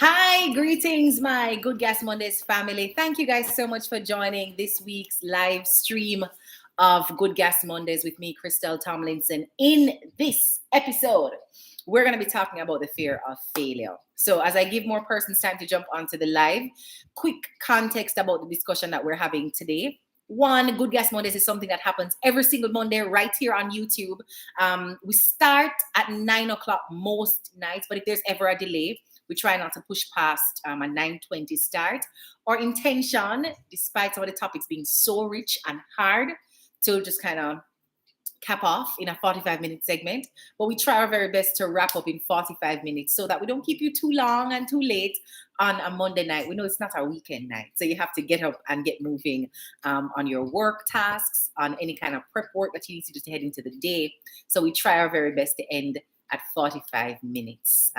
Hi, greetings, my Good Gas Mondays family. Thank you guys so much for joining this week's live stream of Good Gas Mondays with me, Krystal Tomlinson. In this episode, we're going to be talking about the fear of failure. So, as I give more persons time to jump onto the live, quick context about the discussion that we're having today. One, Good Gas Mondays is something that happens every single Monday right here on YouTube. We start at 9 o'clock most nights, but if there's ever a delay, we try not to push past a 9:20 start. Our intention, despite some of the topics being so rich and hard, to just kind of cap off in a 45-minute segment. But we try our very best to wrap up in 45 minutes so that we don't keep you too long and too late on a Monday night. We know it's not our weekend night. So you have to get up and get moving on your work tasks, on any kind of prep work that you need to do to head into the day. So we try our very best to end at 45 minutes.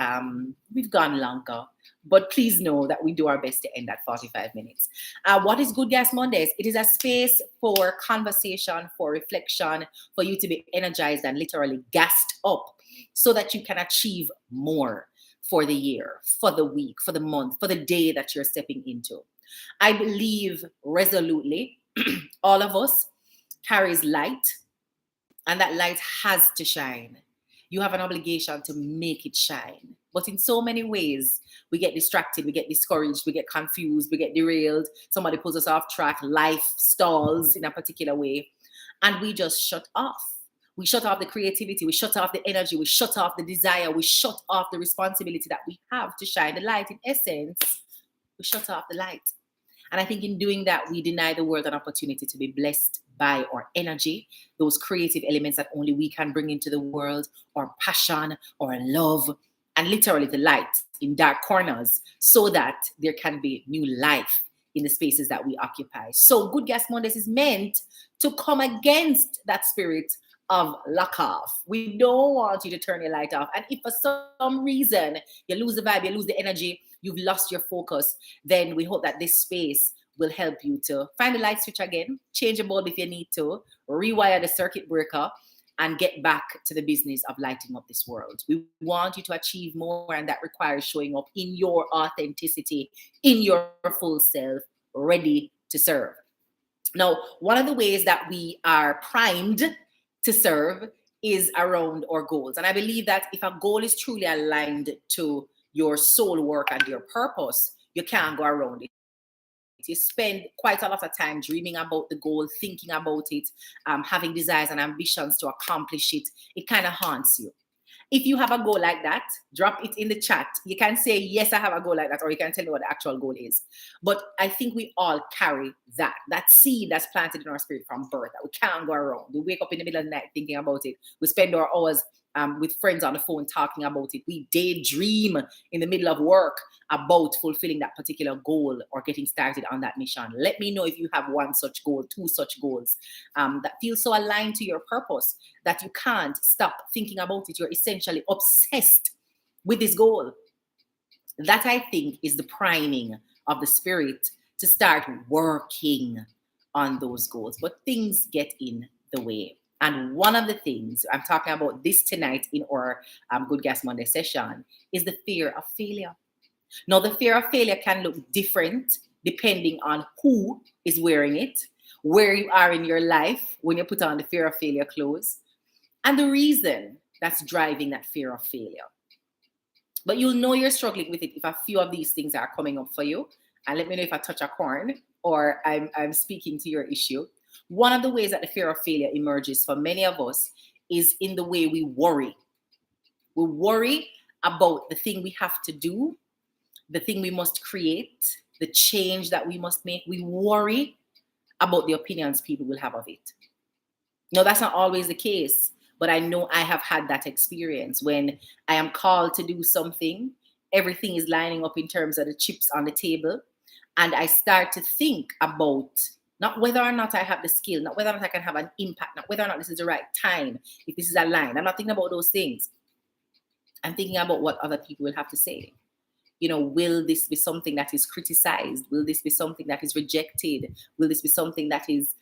We've gone longer, but please know that we do our best to end at 45 minutes. What is Good Gas Mondays? It is a space for conversation, for reflection, for you to be energized and literally gassed up so that you can achieve more for the year, for the week, for the month, for the day that you're stepping into. I believe resolutely all of us carries light, and that light has to shine. You have an obligation to make it shine. But in so many ways, we get distracted, we get discouraged, we get confused, we get derailed. Somebody pulls us off track, life stalls in a particular way, and we just shut off. We shut off the creativity, we shut off the energy, we shut off the desire, we shut off the responsibility that we have to shine the light. In essence, we shut off the light. And I think in doing that, we deny the world an opportunity to be blessed by our energy, those creative elements that only we can bring into the world, or passion, or love, and literally the light in dark corners so that there can be new life in the spaces that we occupy. So Good Gas Mondays is meant to come against that spirit of lock off. We don't want you to turn your light off. And if for some reason you lose the vibe, you lose the energy, you've lost your focus, then we hope that this space will help you to find the light switch again, change a bulb if you need to, rewire the circuit breaker, and get back to the business of lighting up this world. We want you to achieve more, and that requires showing up in your authenticity, in your full self, ready to serve. Now, one of the ways that we are primed to serve is around our goals. And I believe that if a goal is truly aligned to your soul work and your purpose, you can't go around it. You spend quite a lot of time dreaming about the goal, thinking about it, having desires and ambitions to accomplish it. It kind of haunts you. If you have a goal like that, drop it in the chat. You can say, yes, I have a goal like that, or you can tell me what the actual goal is. But I think we all carry that seed that's planted in our spirit from birth that we can't go around. We wake up in the middle of the night thinking about it. We spend our hours with friends on the phone talking about it. We daydream in the middle of work about fulfilling that particular goal or getting started on that mission. Let me know if you have one such goal, two such goals that feel so aligned to your purpose that you can't stop thinking about it. You're essentially obsessed with this goal. That, I think, is the priming of the spirit to start working on those goals. But things get in the way. And one of the things I'm talking about this tonight in our Good Gas Monday session is the fear of failure. Now, the fear of failure can look different depending on who is wearing it, where you are in your life when you put on the fear of failure clothes, and the reason that's driving that fear of failure. But you'll know you're struggling with it if a few of these things are coming up for you. And let me know if I touch a corn or I'm speaking to your issue. One of the ways that the fear of failure emerges for many of us is in the way we worry. We worry about the thing we have to do, the thing we must create, the change that we must make. We worry about the opinions people will have of it. No, that's not always the case, but I know I have had that experience when I am called to do something. Everything is lining up in terms of the chips on the table, and I start to think about not whether or not I have the skill, not whether or not I can have an impact, not whether or not this is the right time, if this is aligned. I'm not thinking about those things. I'm thinking about what other people will have to say. You know, will this be something that is criticized? Will this be something that is rejected? Will this be something that is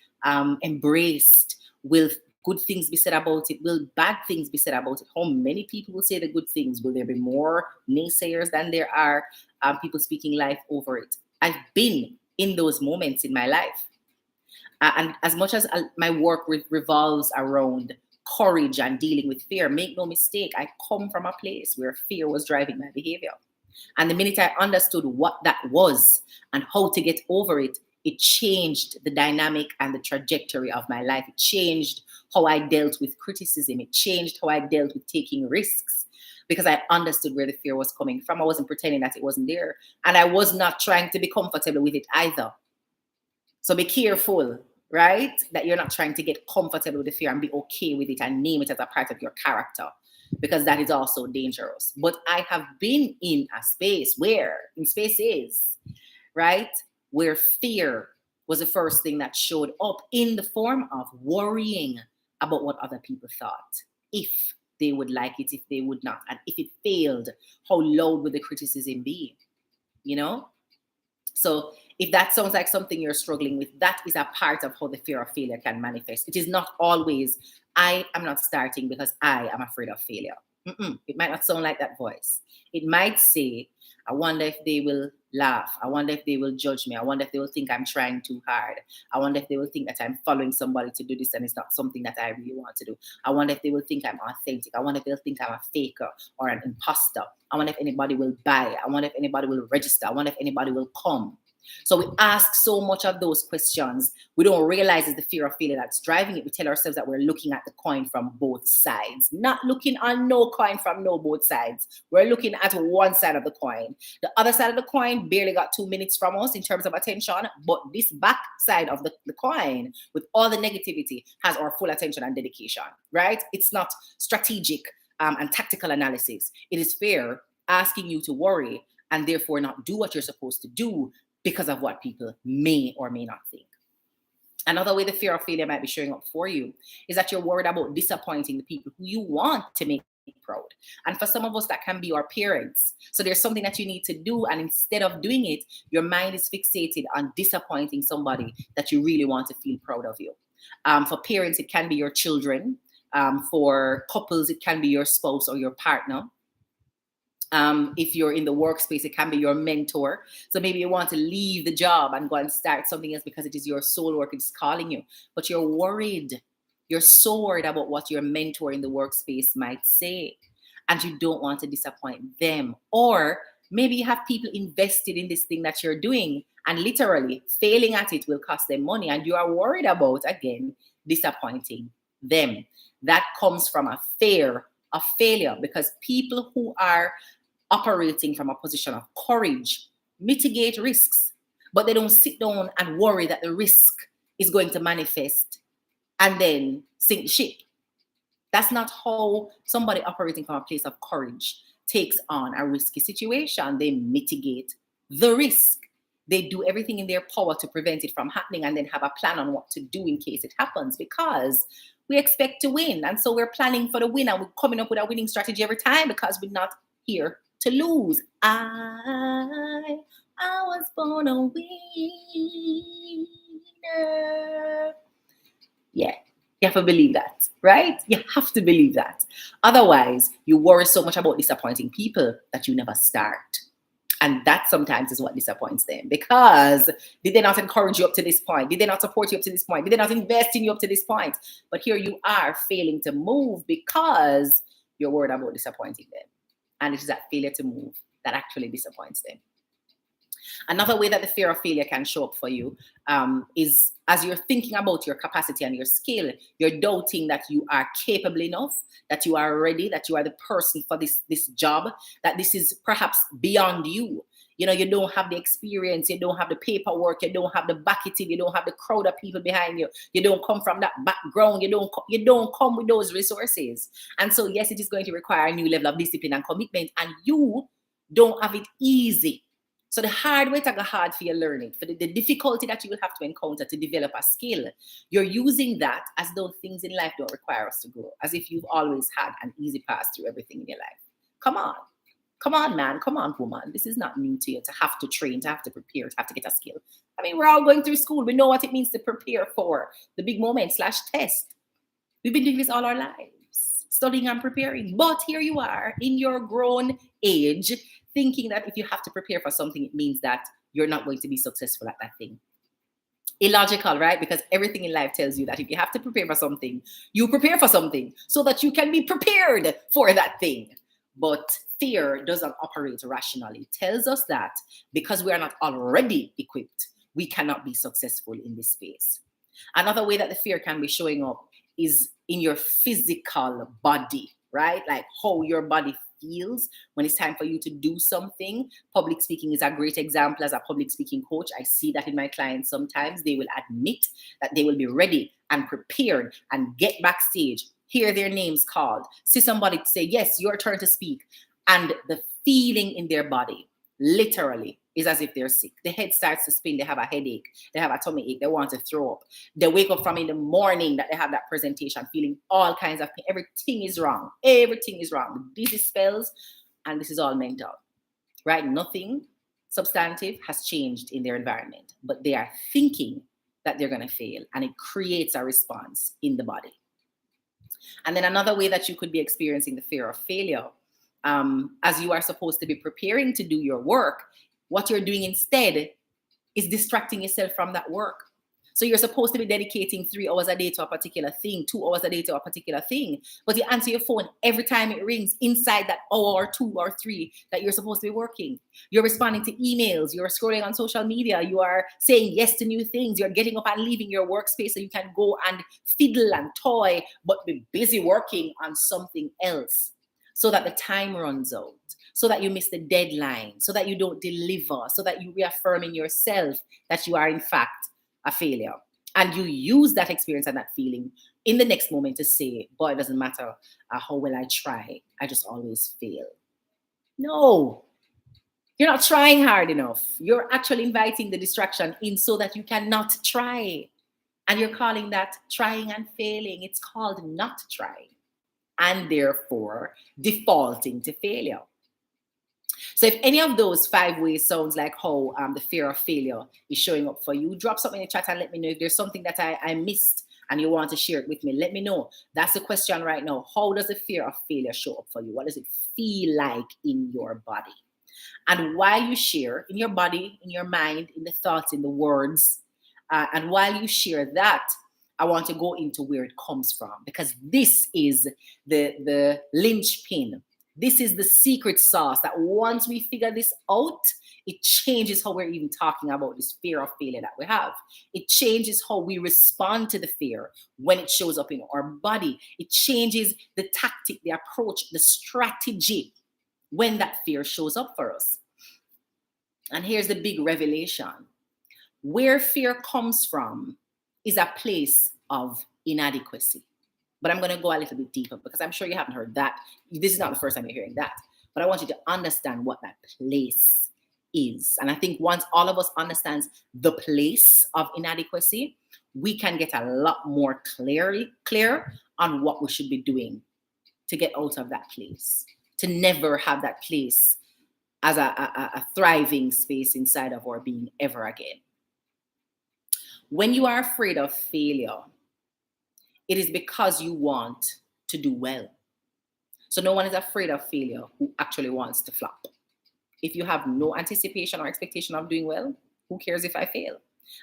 embraced? Will good things be said about it? Will bad things be said about it? How many people will say the good things? Will there be more naysayers than there are people speaking life over it? I've been in those moments in my life. And as much as my work revolves around courage and dealing with fear, make no mistake, I come from a place where fear was driving my behavior. And the minute I understood what that was and how to get over it, it changed the dynamic and the trajectory of my life. It changed how I dealt with criticism. It changed how I dealt with taking risks because I understood where the fear was coming from. I wasn't pretending that it wasn't there. And I was not trying to be comfortable with it either. So be careful, right? That you're not trying to get comfortable with the fear and be okay with it and name it as a part of your character, because that is also dangerous. But I have been in a space in spaces, right, where fear was the first thing that showed up in the form of worrying about what other people thought, if they would like it, if they would not, and if it failed, how loud would the criticism be, you know? So if that sounds like something you're struggling with, that is a part of how the fear of failure can manifest. It is not always, I am not starting because I am afraid of failure. It might not sound like that voice. It might say, I wonder if they will laugh. I wonder if they will judge me. I wonder if they will think I'm trying too hard. I wonder if they will think that I'm following somebody to do this and it's not something that I really want to do. I wonder if they will think I'm authentic. I wonder if they'll think I'm a faker or an imposter. I wonder if anybody will buy. I wonder if anybody will register. I wonder if anybody will come. So we ask so much of those questions. We don't realize it's the fear of failure that's driving it. We tell ourselves that we're looking at the coin from both sides, not looking on no coin from both sides. We're looking at one side of the coin. The other side of the coin barely got 2 minutes from us in terms of attention, but this back side of the coin with all the negativity has our full attention and dedication, right? It's not strategic and tactical analysis. It is fear asking you to worry and therefore not do what you're supposed to do because of what people may or may not think. Another way the fear of failure might be showing up for you is that you're worried about disappointing the people who you want to make proud. And for some of us, that can be our parents. So there's something that you need to do, and instead of doing it, your mind is fixated on disappointing somebody that you really want to feel proud of you. For parents, it can be your children. For couples, it can be your spouse or your partner. If you're in the workspace, it can be your mentor. So maybe you want to leave the job and go and start something else because it is your soul work, it's calling you. But you're worried. You're so worried about what your mentor in the workspace might say. And you don't want to disappoint them. Or maybe you have people invested in this thing that you're doing, and literally failing at it will cost them money. And you are worried about, again, disappointing them. That comes from a fear of failure, because people who are operating from a position of courage mitigate risks, but they don't sit down and worry that the risk is going to manifest and then sink the ship. That's not how somebody operating from a place of courage takes on a risky situation. They mitigate the risk. They do everything in their power to prevent it from happening and then have a plan on what to do in case it happens, because we expect to win. And so we're planning for the win, and we're coming up with a winning strategy every time because we're not here to lose. I was born a winner. Yeah, you have to believe that, right? You have to believe that. Otherwise, you worry so much about disappointing people that you never start. And that sometimes is what disappoints them, because did they not encourage you up to this point? Did they not support you up to this point? Did they not invest in you up to this point? But here you are failing to move because you're worried about disappointing them. And it is that failure to move that actually disappoints them. Another way that the fear of failure can show up for you is as you're thinking about your capacity and your skill, you're doubting that you are capable enough, that you are ready, that you are the person for this job, that this is perhaps beyond you. You know, you don't have the experience, you don't have the paperwork, you don't have the backing, you don't have the crowd of people behind you, you don't come from that background, you don't come with those resources. And so, yes, it is going to require a new level of discipline and commitment, and you don't have it easy. So the hard way to go hard for your learning, for the difficulty that you will have to encounter to develop a skill, you're using that as though things in life don't require us to grow, as if you've always had an easy pass through everything in your life. Come on, man. Come on, woman. This is not new to you, to have to train, to have to prepare, to have to get a skill. I mean, we're all going through school. We know what it means to prepare for the big moment /test. We've been doing this all our lives, studying and preparing. But here you are in your grown age, thinking that if you have to prepare for something, it means that you're not going to be successful at that thing. Illogical, right? Because everything in life tells you that if you have to prepare for something, you prepare for something so that you can be prepared for that thing. But fear doesn't operate rationally. It tells us that because we are not already equipped, we cannot be successful in this space. Another way that the fear can be showing up is in your physical body, right? Like how your body feels when it's time for you to do something. Public speaking is a great example. As a public speaking coach, I see that in my clients sometimes. They will admit that they will be ready and prepared and get backstage, hear their names called, see somebody say, yes, your turn to speak. And the feeling in their body literally is as if they're sick. The head starts to spin. They have a headache. They have a tummy ache. They want to throw up. They wake up from in the morning that they have that presentation, feeling all kinds of pain. Everything is wrong. Everything is wrong. Dizzy spells, and this is all mental, right? Nothing substantive has changed in their environment, but they are thinking that they're going to fail, and it creates a response in the body. And then another way that you could be experiencing the fear of failure, as you are supposed to be preparing to do your work, what you're doing instead is distracting yourself from that work. So you're supposed to be dedicating 3 hours a day to a particular thing, 2 hours a day to a particular thing, but you answer your phone every time it rings inside that hour or 2 or 3 that you're supposed to be working. You're responding to emails, you're scrolling on social media, you are saying yes to new things, you're getting up and leaving your workspace so you can go and fiddle and toy, but be busy working on something else so that the time runs out, so that you miss the deadline, so that you don't deliver, so that you reaffirm in yourself that you are in fact a failure. And you use that experience and that feeling in the next moment to say, boy, it doesn't matter how well I try, I just always fail. No, you're not trying hard enough. You're actually inviting the distraction in so that you cannot try. And you're calling that trying and failing. It's called not trying, and therefore defaulting to failure. So if any of those 5 ways sounds like how the fear of failure is showing up for you, drop something in the chat and let me know. If there's something that I missed and you want to share it with me, let me know. That's the question right now. How does the fear of failure show up for you? What does it feel like in your body? And while you share in your body, in your mind, in the thoughts, in the words, and while you share that, I want to go into where it comes from, because this is the linchpin. This is the secret sauce that once we figure this out, it changes how we're even talking about this fear of failure that we have. It changes how we respond to the fear when it shows up in our body. It changes the tactic, the approach, the strategy when that fear shows up for us. And here's the big revelation. Where fear comes from is a place of inadequacy. But I'm going to go a little bit deeper because I'm sure you haven't heard that. This is not the first time you're hearing that. But I want you to understand what that place is. And I think once all of us understands the place of inadequacy, we can get a lot more clear on what we should be doing to get out of that place, to never have that place as a thriving space inside of our being ever again. When you are afraid of failure, it is because you want to do well. So no one is afraid of failure who actually wants to flop. If you have no anticipation or expectation of doing well, who cares if I fail?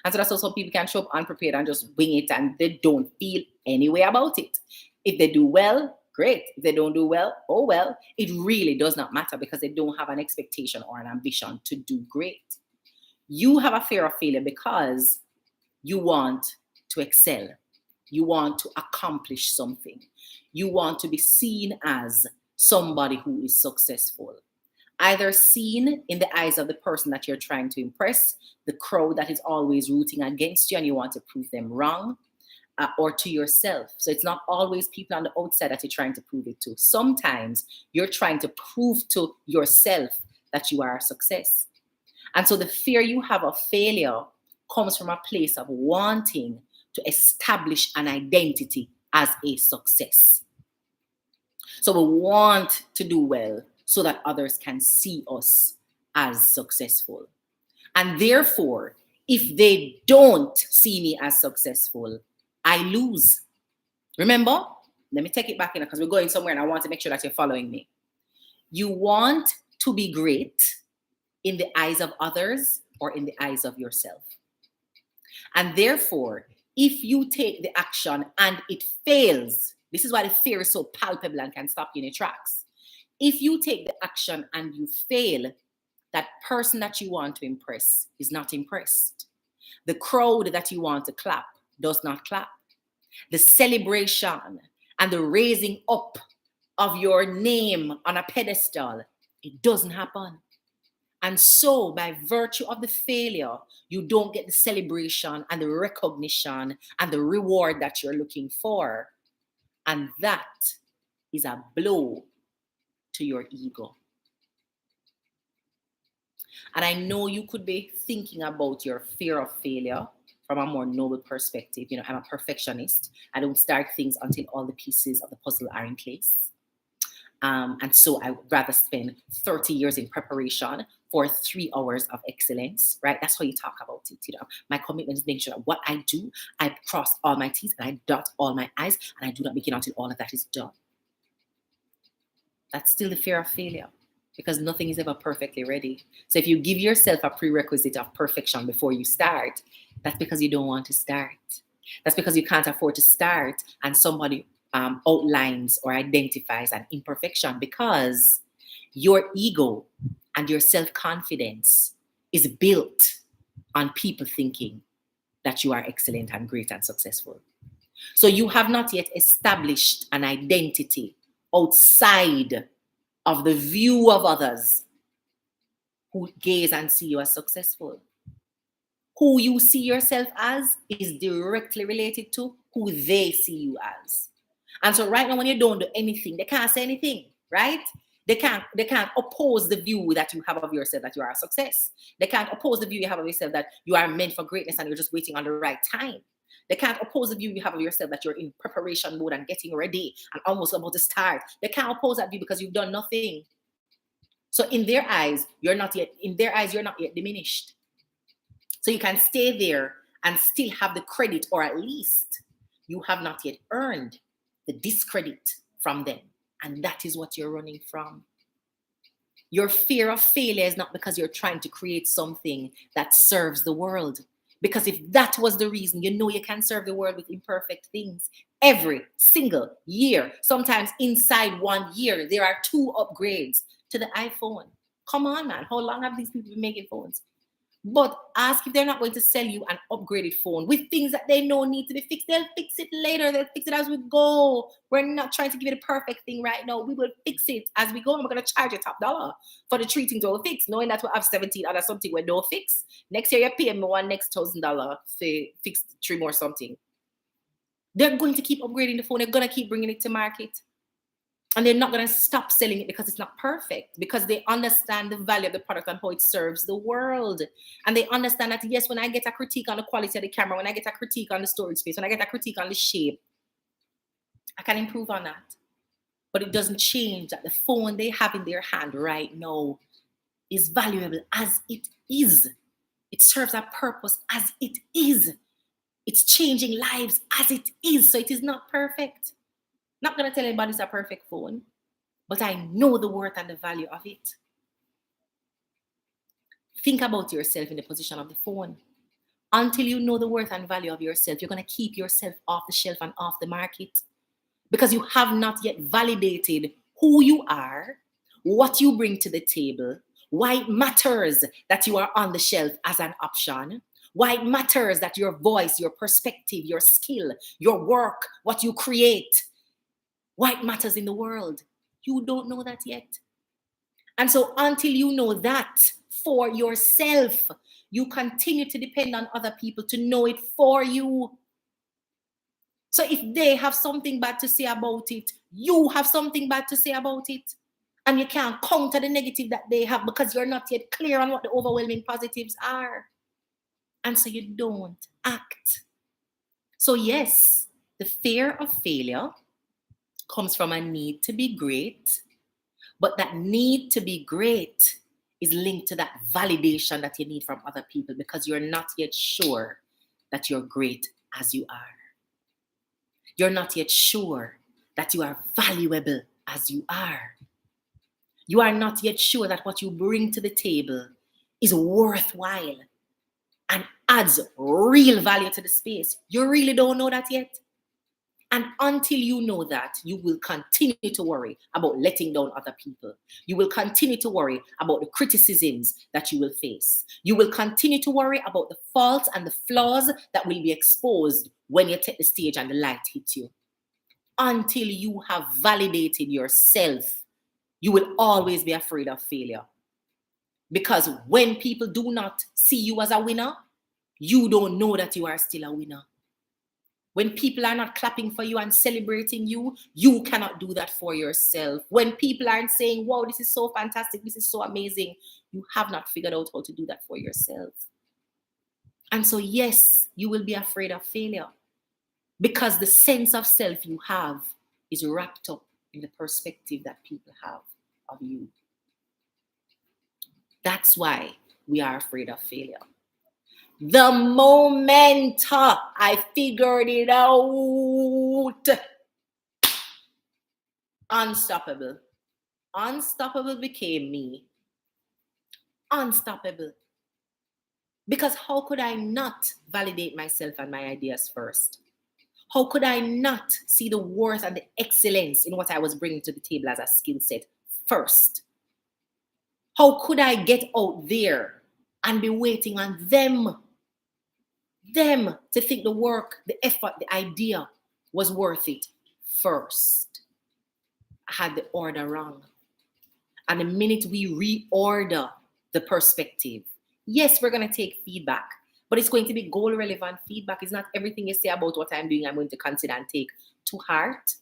And so that's also people can show up unprepared and just wing it and they don't feel any way about it. If they do well, great. If they don't do well, oh well. It really does not matter because they don't have an expectation or an ambition to do great. You have a fear of failure because you want to excel. You want to accomplish something. You want to be seen as somebody who is successful. Either seen in the eyes of the person that you're trying to impress, the crowd that is always rooting against you and you want to prove them wrong, or to yourself. So it's not always people on the outside that you're trying to prove it to. Sometimes you're trying to prove to yourself that you are a success. And so the fear you have of failure comes from a place of wanting to establish an identity as a success. So we want to do well so that others can see us as successful. And therefore, if they don't see me as successful, I lose, Remember, let me take it back in because we're going somewhere and I want to make sure that you're following me. You want to be great in the eyes of others or in the eyes of yourself. And therefore, if you take the action and it fails, this is why the fear is so palpable and can stop you in your tracks. If you take the action and you fail, that person that you want to impress is not impressed. The crowd that you want to clap does not clap. The celebration and the raising up of your name on a pedestal, it doesn't happen. And so, by virtue of the failure, you don't get the celebration and the recognition and the reward that you're looking for. And that is a blow to your ego. And I know you could be thinking about your fear of failure from a more noble perspective. You know, I'm a perfectionist. I don't start things until all the pieces of the puzzle are in place. And so I would rather spend 30 years in preparation for 3 hours of excellence, right? That's how you talk about it. You know, my commitment is making sure that what I do, I cross all my T's and I dot all my I's, and I do not begin until all of that is done. That's still the fear of failure, because nothing is ever perfectly ready. So if you give yourself a prerequisite of perfection before you start, that's because you don't want to start. That's because you can't afford to start and somebody outlines or identifies an imperfection, because your ego and your self-confidence is built on people thinking that you are excellent and great and successful. So you have not yet established an identity outside of the view of others who gaze and see you as successful. Who you see yourself as is directly related to who they see you as. And so right now, when you don't do anything, they can't say anything, right? They can't oppose the view that you have of yourself that you are a success. They can't oppose the view you have of yourself that you are meant for greatness and you're just waiting on the right time. They can't oppose the view you have of yourself that you're in preparation mode and getting ready and almost about to start. They can't oppose that view because you've done nothing. So in their eyes, you're not yet diminished. So you can stay there and still have the credit, or at least you have not yet earned the discredit from them. And that is what you're running from. Your fear of failure is not because you're trying to create something that serves the world. Because if that was the reason, you know you can serve the world with imperfect things. Every single year, sometimes inside 1 year, there are 2 upgrades to the iPhone. Come on, man. How long have these people been making phones? But ask if they're not going to sell you an upgraded phone with things that they know need to be fixed. They'll fix it later. They'll fix it as we go. We're not trying to give you the perfect thing right now. We will fix it as we go. And we're going to charge you top dollar for the 3 things we'll fix, knowing that we'll have 17 other something we don't fix. Next year, you're paying me one next $1,000 to fix 3 more something. They're going to keep upgrading the phone. They're going to keep bringing it to market. And they're not going to stop selling it because it's not perfect, because they understand the value of the product and how it serves the world. And they understand that, yes, when I get a critique on the quality of the camera, when I get a critique on the storage space, when I get a critique on the shape, I can improve on that. But it doesn't change that the phone they have in their hand right now is valuable as it is. It serves a purpose as it is. It's changing lives as it is. So it is not perfect. Not going to tell anybody it's a perfect phone, but I know the worth and the value of it. Think about yourself in the position of the phone. Until you know the worth and value of yourself, you're going to keep yourself off the shelf and off the market, because you have not yet validated who you are, what you bring to the table, why it matters that you are on the shelf as an option, why it matters that your voice, your perspective, your skill, your work, what you create, why it matters in the world. You don't know that yet. And so until you know that for yourself, you continue to depend on other people to know it for you. So if they have something bad to say about it, you have something bad to say about it. And you can't counter the negative that they have because you're not yet clear on what the overwhelming positives are. And so you don't act. So yes, the fear of failure comes from a need to be great, but that need to be great is linked to that validation that you need from other people, because you're not yet sure that you're great as you are. You're not yet sure that you are valuable as you are. You are not yet sure that what you bring to the table is worthwhile and adds real value to the space. You really don't know that yet. And until you know that, you will continue to worry about letting down other people. You will continue to worry about the criticisms that you will face. You will continue to worry about the faults and the flaws that will be exposed when you take the stage and the light hits you. Until you have validated yourself, you will always be afraid of failure. Because when people do not see you as a winner, you don't know that you are still a winner. When people are not clapping for you and celebrating you, you cannot do that for yourself. When people aren't saying, wow, this is so fantastic, this is so amazing, you have not figured out how to do that for yourself. And so, yes, you will be afraid of failure because the sense of self you have is wrapped up in the perspective that people have of you. That's why we are afraid of failure. The moment I figured it out, unstoppable. Unstoppable became me. Unstoppable. Because how could I not validate myself and my ideas first? How could I not see the worth and the excellence in what I was bringing to the table as a skill set first? How could I get out there and be waiting on them to think the work, the effort, the idea was worth it first? I had the order wrong. And the minute we reorder the perspective, yes, we're going to take feedback, but it's going to be goal relevant feedback. It's not everything you say about what I'm doing I'm going to consider and take to heart.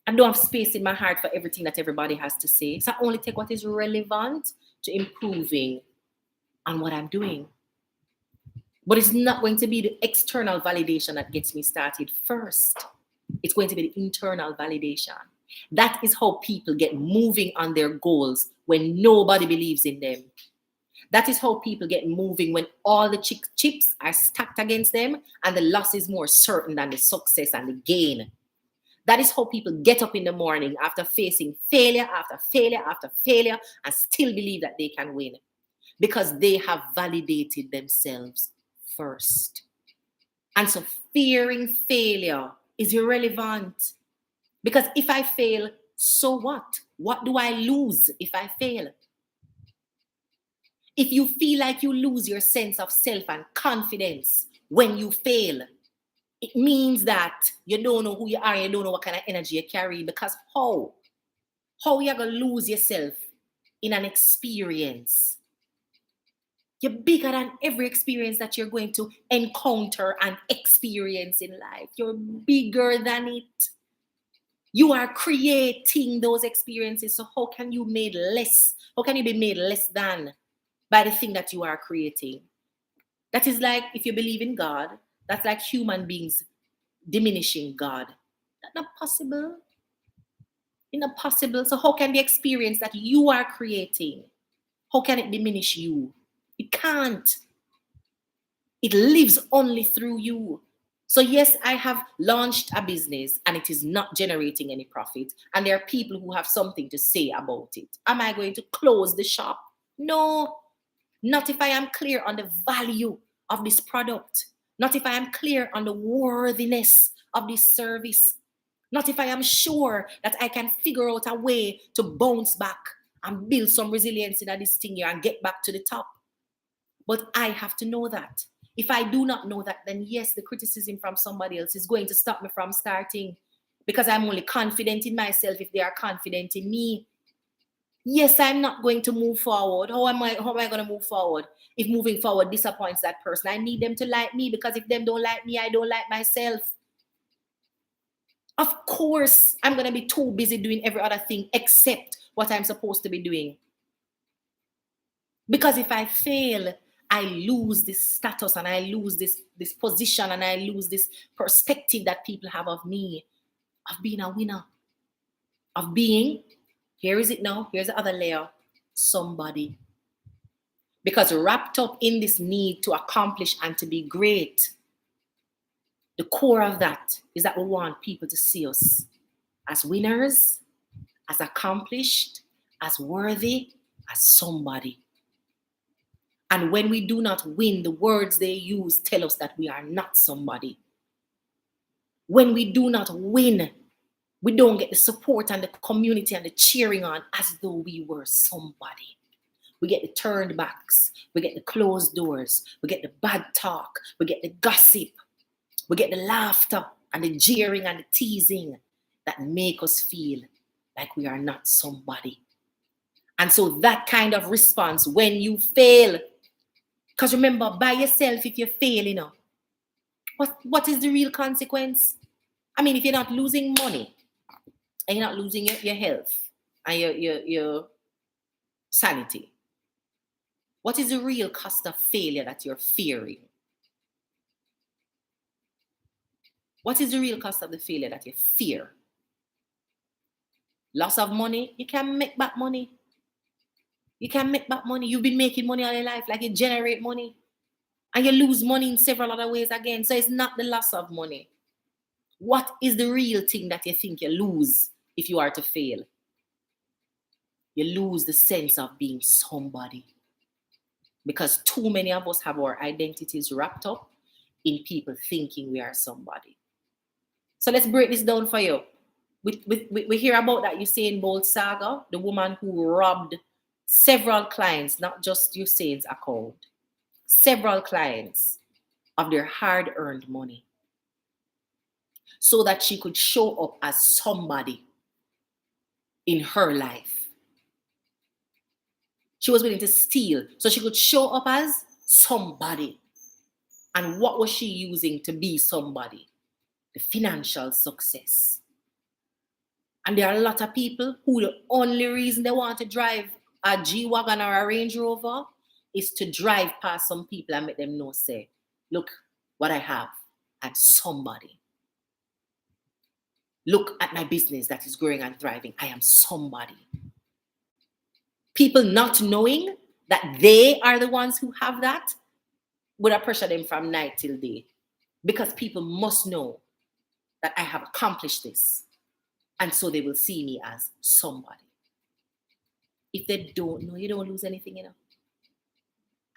I don't have space in my heart for everything that everybody has to say. So I only take what is relevant to improving on what I'm doing. But it's not going to be the external validation that gets me started first. It's going to be the internal validation. That is how people get moving on their goals when nobody believes in them. That is how people get moving when all the chips are stacked against them and the loss is more certain than the success and the gain. That is how people get up in the morning after facing failure after failure after failure and still believe that they can win because they have validated themselves first. And so fearing failure is irrelevant because if I fail, so what? What do I lose if I fail? If you feel like you lose your sense of self and confidence when you fail, it means that you don't know who you are, you don't know what kind of energy you carry, because how you going to lose yourself in an experience? You're bigger than every experience that you're going to encounter and experience in life. You're bigger than it. You are creating those experiences. So how can you be made less? How can you be made less than by the thing that you are creating? That is like if you believe in God, that's like human beings diminishing God. That's not possible. It's not possible. So how can the experience that you are creating, how can it diminish you? It can't. It lives only through you. So yes, I have launched a business and it is not generating any profit. And there are people who have something to say about it. Am I going to close the shop? No. Not if I am clear on the value of this product. Not if I am clear on the worthiness of this service. Not if I am sure that I can figure out a way to bounce back and build some resilience in this thing here and get back to the top. But I have to know that. If I do not know that, then yes, the criticism from somebody else is going to stop me from starting because I'm only confident in myself if they are confident in me. Yes, I'm not going to move forward. How am I going to move forward if moving forward disappoints that person? I need them to like me because if them don't like me, I don't like myself. Of course, I'm going to be too busy doing every other thing except what I'm supposed to be doing. Because if I fail, I lose this status and I lose this position and I lose this perspective that people have of me, of being a winner, of being, here is it now, here's the other layer, somebody. Because wrapped up in this need to accomplish and to be great, The core of that is that we want people to see us as winners, as accomplished, as worthy, as somebody. And when we do not win, the words they use tell us that we are not somebody. When we do not win, we don't get the support and the community and the cheering on as though we were somebody. We get the turned backs, we get the closed doors, we get the bad talk, we get the gossip, we get the laughter and the jeering and the teasing that make us feel like we are not somebody. And so that kind of response when you fail, because remember, by yourself, if you fail, what is the real consequence? I mean, if you're not losing money and you're not losing your health and your sanity, what is the real cost of failure that you're fearing? What is the real cost of the failure that you fear? Loss of money? You can make back money. You can make back money. You've been making money all your life, like you generate money. And you lose money in several other ways again. So it's not the loss of money. What is the real thing that you think you lose if you are to fail? You lose the sense of being somebody. Because too many of us have our identities wrapped up in people thinking we are somebody. So let's break this down for you. We hear about that Usain Bolt saga, the woman who robbed several clients, not just Usain's account, several clients of their hard-earned money so that she could show up as somebody in her life. She was willing to steal so she could show up as somebody. And what was she using to be somebody? The financial success. And there are a lot of people who the only reason they want to drive a G-Wagon or a Range Rover is to drive past some people and make them know, say, look what I have, I'm somebody. Look at my business that is growing and thriving. I am somebody. People not knowing that they are the ones who have that would have pressured them from night till day. Because people must know that I have accomplished this. And so they will see me as somebody. If they don't know, you don't lose anything,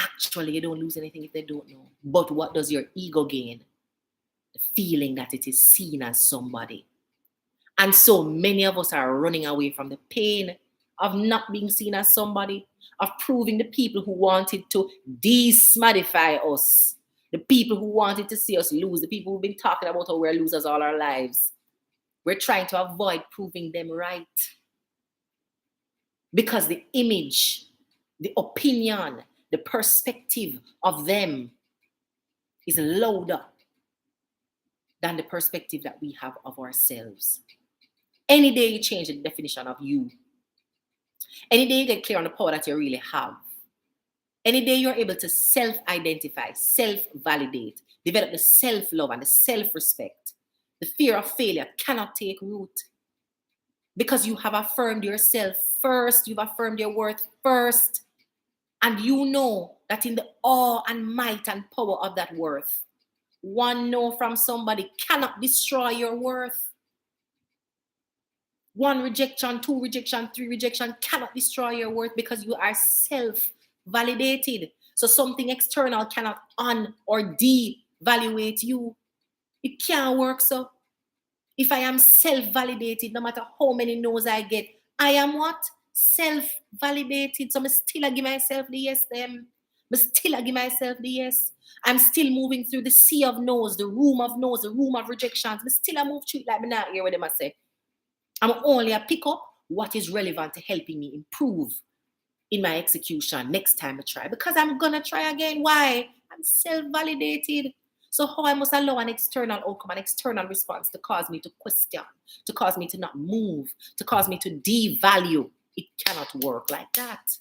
Actually, you don't lose anything if they don't know. But what does your ego gain? The feeling that it is seen as somebody. And so many of us are running away from the pain of not being seen as somebody, of proving the people who wanted to desmodify us, the people who wanted to see us lose, the people who've been talking about how we're losers all our lives. We're trying to avoid proving them right. Because the image, the opinion, the perspective of them is louder than the perspective that we have of ourselves. Any day you change the definition of you, any day you get clear on the power that you really have, any day you're able to self-identify, self-validate, develop the self-love and the self-respect, the fear of failure cannot take root. Because you have affirmed yourself first, you've affirmed your worth first, and you know that in the awe and might and power of that worth, one no from somebody cannot destroy your worth. One rejection, two rejection, three rejection cannot destroy your worth because you are self-validated. So something external cannot un- or devaluate you. It can't work so. If I am self-validated, no matter how many no's I get, I am what? Self-validated. So I still give myself the yes them. I still give myself the yes. I'm still moving through the sea of no's, the room of no's, the room of rejections. I still move through it like me not hear what them I say. I'm only a pick up what is relevant to helping me improve in my execution next time I try. Because I'm going to try again. Why? I'm self-validated. So how I must allow an external outcome, an external response to cause me to question, to cause me to not move, to cause me to devalue. It cannot work like that.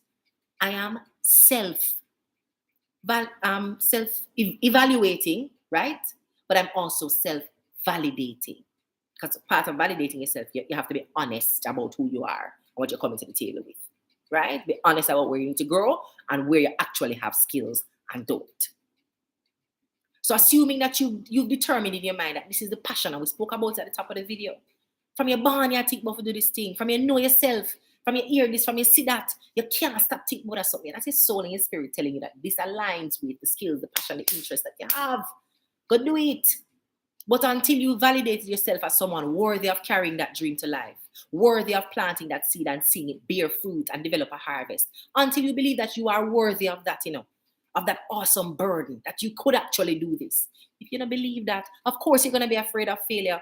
I am self-evaluating, right? But I'm also self-validating. Because part of validating yourself, you have to be honest about who you are and what you're coming to the table with, right? Be honest about where you need to grow and where you actually have skills and don't. So assuming that you've determined in your mind that this is the passion, and we spoke about it at the top of the video. From your born, you think about to do this thing. From you know yourself, from you hear this, from you see that, you can't stop thinking about something. That's your soul and your spirit telling you that this aligns with the skills, the passion, the interest that you have. Go do it. But until you validate yourself as someone worthy of carrying that dream to life, worthy of planting that seed and seeing it bear fruit and develop a harvest, until you believe that you are worthy of that, of that awesome burden, that you could actually do this. If you don't believe that, of course you're going to be afraid of failure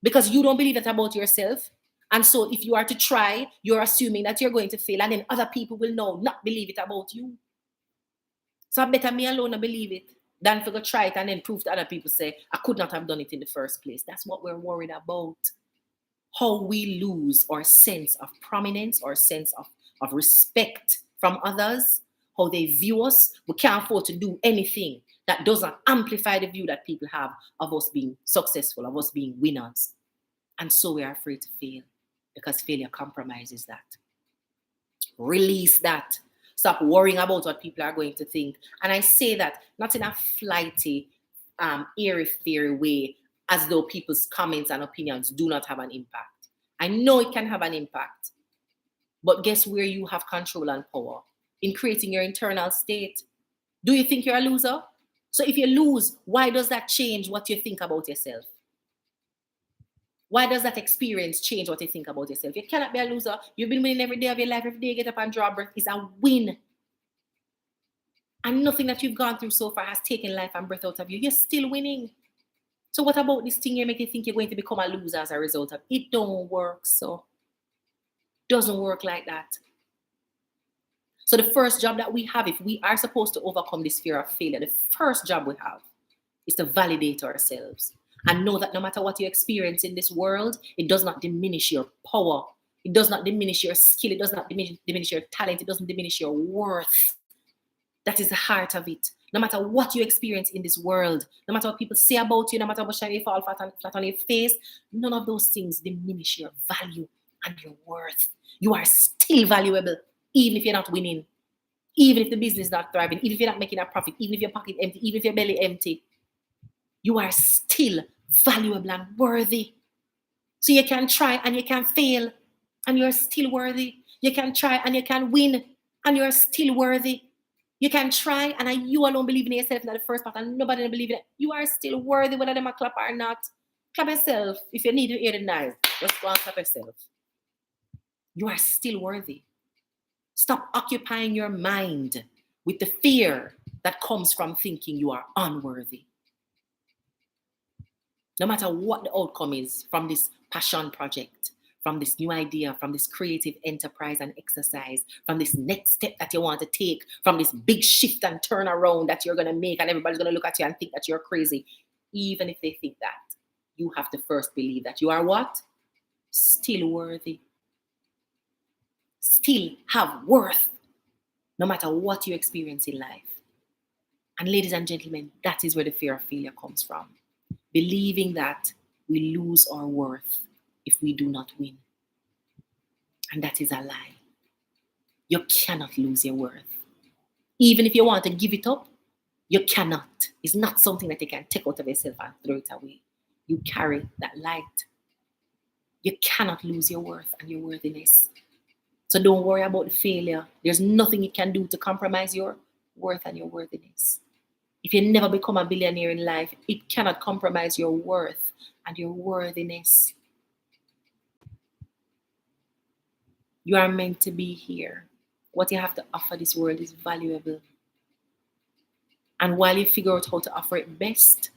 because you don't believe that about yourself. And so if you are to try, you're assuming that you're going to fail, and then other people will not believe it about you. So I better me alone and believe it than for go try it and then prove to other people say, I could not have done it in the first place. That's what we're worried about. How we lose our sense of prominence, our sense of respect from others, how they view us. We can't afford to do anything that doesn't amplify the view that people have of us being successful, of us being winners. And so we are afraid to fail because failure compromises that. Release that. Stop worrying about what people are going to think. And I say that not in a flighty, airy-fairy way, as though people's comments and opinions do not have an impact. I know it can have an impact. But guess where you have control and power? In creating your internal state. Do you think you're a loser? So if you lose, why does that change what you think about yourself? Why does that experience change what you think about yourself? You cannot be a loser. You've been winning every day of your life. Every day you get up and draw breath is a win. And nothing that you've gone through so far has taken life and breath out of you. You're still winning. So what about this thing you make you think you're going to become a loser as a result of? It don't work so. Doesn't work like that. So the first job that we have, if we are supposed to overcome this fear of failure, the first job we have is to validate ourselves. And know that no matter what you experience in this world, it does not diminish your power. It does not diminish your skill. It does not diminish your talent. It doesn't diminish your worth. That is the heart of it. No matter what you experience in this world, no matter what people say about you, no matter how much you fall flat on your face, none of those things diminish your value and your worth. You are still valuable, even if you're not winning, even if the business is not thriving, even if you're not making a profit, even if your pocket empty, even if your belly empty. You are still valuable and worthy. So you can try and you can fail and you're still worthy. You can try and you can win and you're still worthy. You can try and you alone believe in yourself in the first part and nobody believe in it. You are still worthy whether them a clap or not. Clap yourself. If you need to hear the noise, just go and clap yourself. You are still worthy. Stop occupying your mind with the fear that comes from thinking you are unworthy. No matter what the outcome is from this passion project, from this new idea, from this creative enterprise and exercise, from this next step that you want to take, from this big shift and turnaround that you're going to make and everybody's going to look at you and think that you're crazy. Even if they think that, you have to first believe that you are what? Still worthy. Still have worth, no matter what you experience in life. And ladies and gentlemen, that is where the fear of failure comes from. Believing that we lose our worth if we do not win. And that is a lie. You cannot lose your worth. Even if you want to give it up, you cannot. It's not something that you can take out of yourself and throw it away. You carry that light. You cannot lose your worth and your worthiness. So don't worry about the failure. There's nothing you can do to compromise your worth and your worthiness. If you never become a billionaire in life, it cannot compromise your worth and your worthiness. You are meant to be here. What you have to offer this world is valuable. And while you figure out how to offer it best,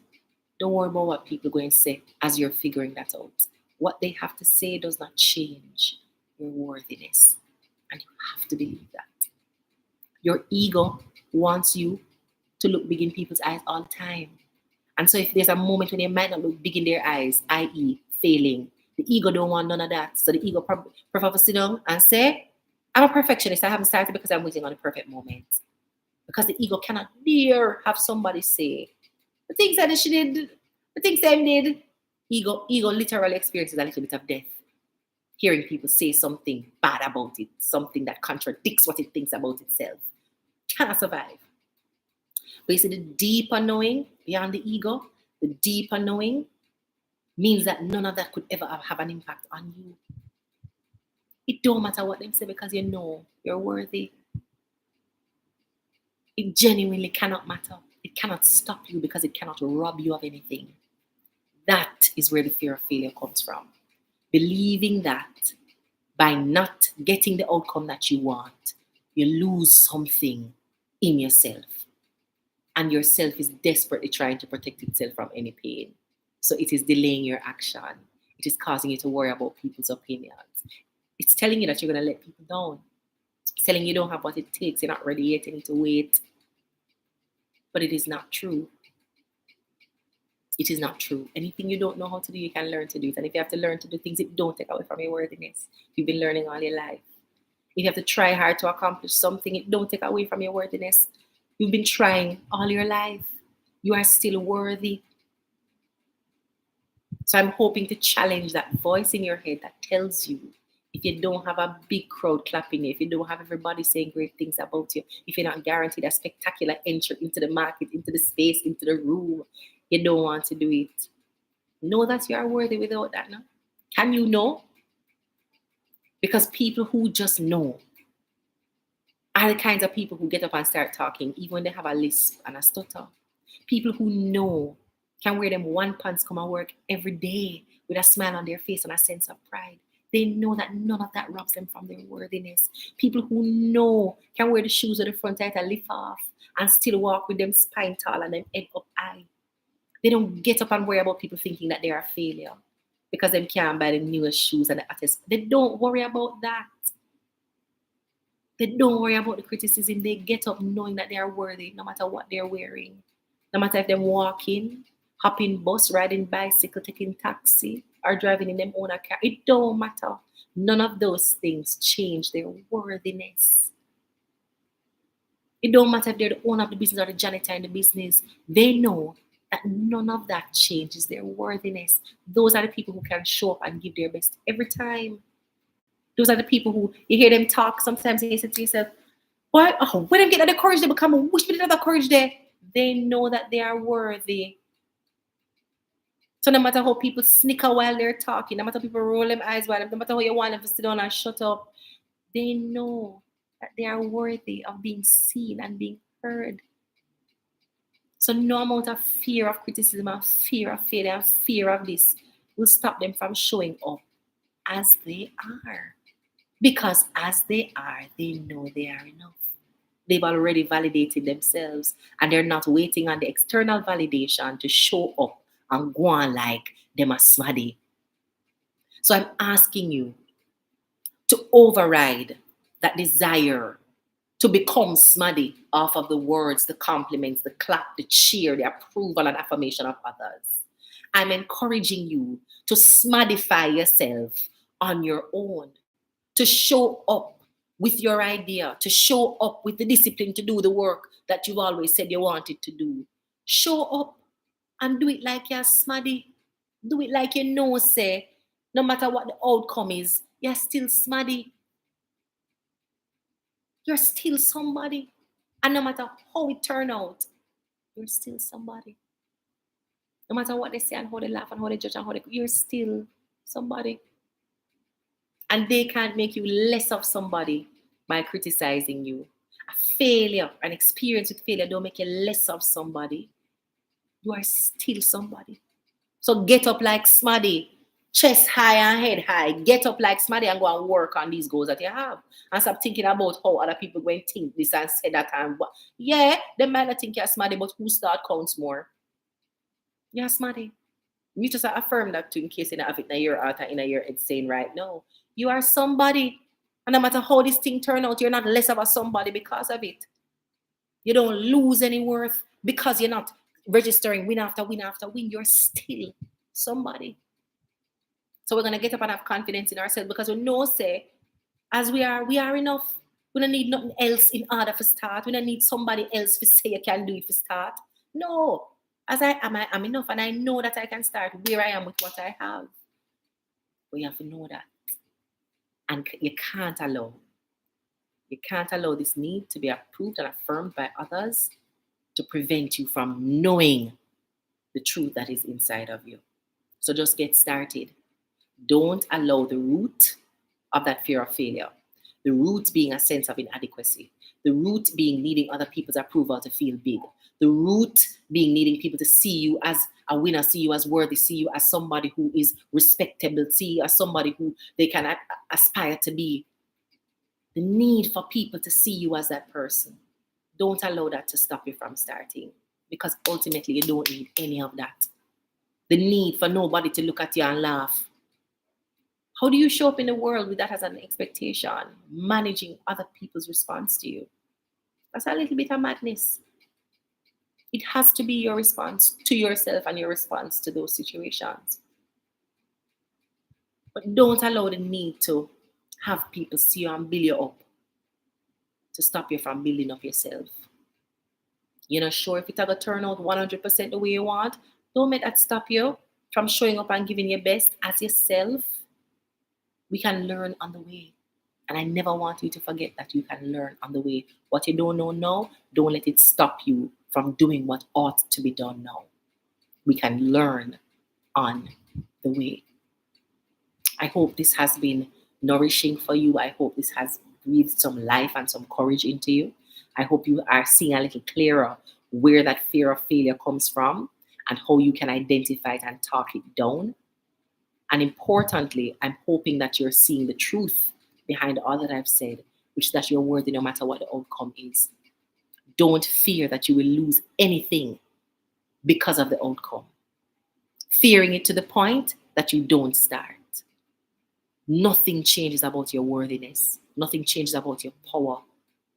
don't worry about what people are going to say as you're figuring that out. What they have to say does not change your worthiness. And you have to believe that. Your ego wants you to look big in people's eyes all the time. And so if there's a moment when you might not look big in their eyes, i.e. failing, the ego don't want none of that. So the ego prefer to sit down and say, I'm a perfectionist. I haven't started because I'm waiting on a perfect moment. Because the ego cannot dare have somebody say, the things that she did, the things them did. Ego literally experiences a little bit of death. Hearing people say something bad about it, something that contradicts what it thinks about itself. Cannot survive. But you see, the deeper knowing beyond the ego, the deeper knowing means that none of that could ever have an impact on you. It don't matter what them say because you know you're worthy. It genuinely cannot matter. It cannot stop you because it cannot rob you of anything. That is where the fear of failure comes from. Believing that by not getting the outcome that you want, you lose something in yourself. And yourself is desperately trying to protect itself from any pain. So it is delaying your action. It is causing you to worry about people's opinions. It's telling you that you're going to let people down. It's telling you don't have what it takes. You're not ready yet. You need to wait. But it is not true. It is not true. Anything you don't know how to do, you can learn to do it. And if you have to learn to do things, it don't take away from your worthiness. You've been learning all your life. If you have to try hard to accomplish something, it don't take away from your worthiness. You've been trying all your life. You are still worthy. So I'm hoping to challenge that voice in your head that tells you if you don't have a big crowd clapping you, if you don't have everybody saying great things about you, if you're not guaranteed a spectacular entry into the market, into the space, into the room, you don't want to do it. Know that you are worthy without that, no? Can you know? Because people who just know are the kinds of people who get up and start talking, even when they have a lisp and a stutter. People who know can wear them one pants, come and work every day with a smile on their face and a sense of pride. They know that none of that robs them from their worthiness. People who know can wear the shoes with the front title lift off and still walk with them spine tall and them head up high. They don't get up and worry about people thinking that they're a failure because they can't buy the newest shoes and the hottest. They don't worry about that. They don't worry about the criticism. They get up knowing that they are worthy no matter what they're wearing. No matter if they're walking, hopping bus, riding bicycle, taking taxi, or driving in them own car. It don't matter. None of those things change their worthiness. It don't matter if they're the owner of the business or the janitor in the business. They know that none of that changes their worthiness. Those are the people who can show up and give their best every time. Those are the people who you hear them talk. Sometimes you say to yourself, "Why? Oh, when they get the courage, they become. Wish me the courage there." They know that they are worthy. So no matter how people snicker while they're talking, no matter people roll them eyes while, no matter how you want them to sit down and shut up, they know that they are worthy of being seen and being heard. So no amount of fear of criticism and fear of failure and fear of this will stop them from showing up as they are. Because as they are, they know they are enough. They've already validated themselves and they're not waiting on the external validation to show up and go on like them a smaddy. So I'm asking you to override that desire to become smaddy off of the words, the compliments, the clap, the cheer, the approval and affirmation of others. I'm encouraging you to smaddify yourself on your own, to show up with your idea, to show up with the discipline to do the work that you've always said you wanted to do. Show up and do it like you're smaddy. Do it like you know, say, no matter what the outcome is, you're still smaddy. You're still somebody. And no matter how it turn out, you're still somebody. No matter what they say and how they laugh and how they judge and how they, you're still somebody. And they can't make you less of somebody by criticizing you. A failure, an experience with failure don't make you less of somebody. You are still somebody. So get up like smaddy, chest high and head high. Get up like smaddy and go and work on these goals that you have. And stop thinking about how other people going to think this and say that and what. Yeah, they might not think you're smaddy, but who start counts more. You're smaddy. You just affirm that too in case you don't have it in your heart and in your head saying right now. You are somebody. And no matter how this thing turn out, you're not less of a somebody because of it. You don't lose any worth because you're not registering win after win after win. You're still somebody. So we're going to get up and have confidence in ourselves because we know, say, as we are enough. We don't need nothing else in order to start. We don't need somebody else to say you can do it to start. No. As I am enough and I know that I can start where I am with what I have. But you have to know that. And you can't allow this need to be approved and affirmed by others to prevent you from knowing the truth that is inside of you. So just get started. Don't allow the root of that fear of failure, the root being a sense of inadequacy, the root being needing other people's approval to feel big, the root being needing people to see you as a winner, see you as worthy, see you as somebody who is respectable, see you as somebody who they can aspire to be. The need for people to see you as that person. Don't allow that to stop you from starting, because ultimately you don't need any of that. The need for nobody to look at you and laugh. How do you show up in the world with that as an expectation? Managing other people's response to you. That's a little bit of madness. It has to be your response to yourself and your response to those situations. But don't allow the need to have people see you and build you up to stop you from building up yourself. You're not sure if it's going to turn out 100% the way you want. Don't let that stop you from showing up and giving your best as yourself. We can learn on the way. And I never want you to forget that you can learn on the way. What you don't know now, don't let it stop you from doing what ought to be done now. We can learn on the way. I hope this has been nourishing for you. I hope this has breathed some life and some courage into you. I hope you are seeing a little clearer where that fear of failure comes from and how you can identify it and talk it down. And importantly, I'm hoping that you're seeing the truth behind all that I've said, which is that you're worthy no matter what the outcome is. Don't fear that you will lose anything because of the outcome. Fearing it to the point that you don't start. Nothing changes about your worthiness. Nothing changes about your power.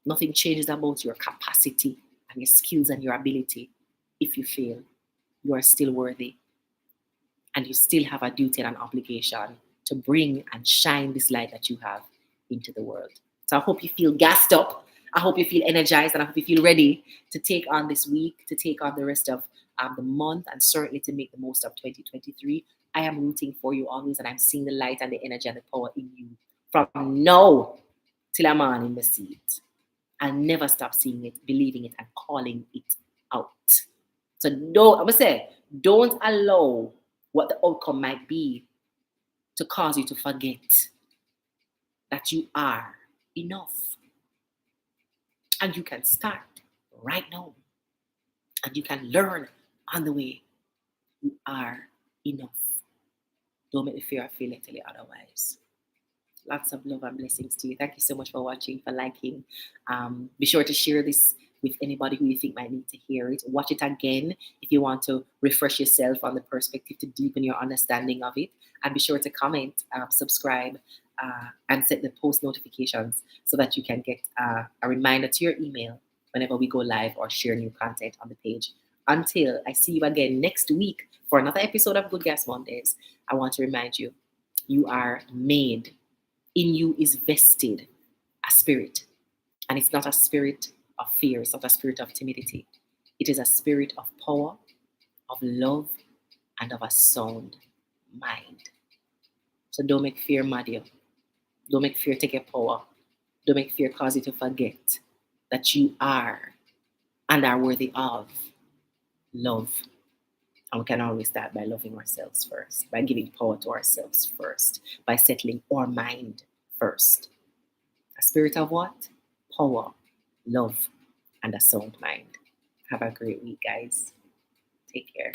Nothing changes about your capacity and your skills and your ability. If you fail, you are still worthy. And you still have a duty and an obligation to bring and shine this light that you have into the world. So I hope you feel gassed up. I hope you feel energized, and I hope you feel ready to take on this week, to take on the rest of the month, and certainly to make the most of 2023. I am rooting for you always, and I'm seeing the light and the energy and the power in you from now till I'm on in the seat. I'll never stop seeing it, believing it, and calling it out. So don't allow what the outcome might be to cause you to forget that you are enough. And you can start right now. And you can learn on the way. You are enough. Don't make the fear of failure tell you otherwise. Lots of love and blessings to you. Thank you so much for watching, for liking. Be sure to share this with anybody who you think might need to hear it. Watch it again if you want to refresh yourself on the perspective, to deepen your understanding of it. And be sure to comment, subscribe, and set the post notifications so that you can get a reminder to your email whenever we go live or share new content on the page. Until I see you again next week for another episode of Good Gas Mondays, I want to remind you, you are made. In you is vested a spirit. And it's not a spirit of fear. It's not a spirit of timidity. It is a spirit of power, of love, and of a sound mind. So don't make fear mad you. Don't make fear take your power. Don't make fear cause you to forget that you are and are worthy of love. And we can always start by loving ourselves first, by giving power to ourselves first, by settling our mind first. A spirit of what? Power, love, and a sound mind. Have a great week, guys. Take care.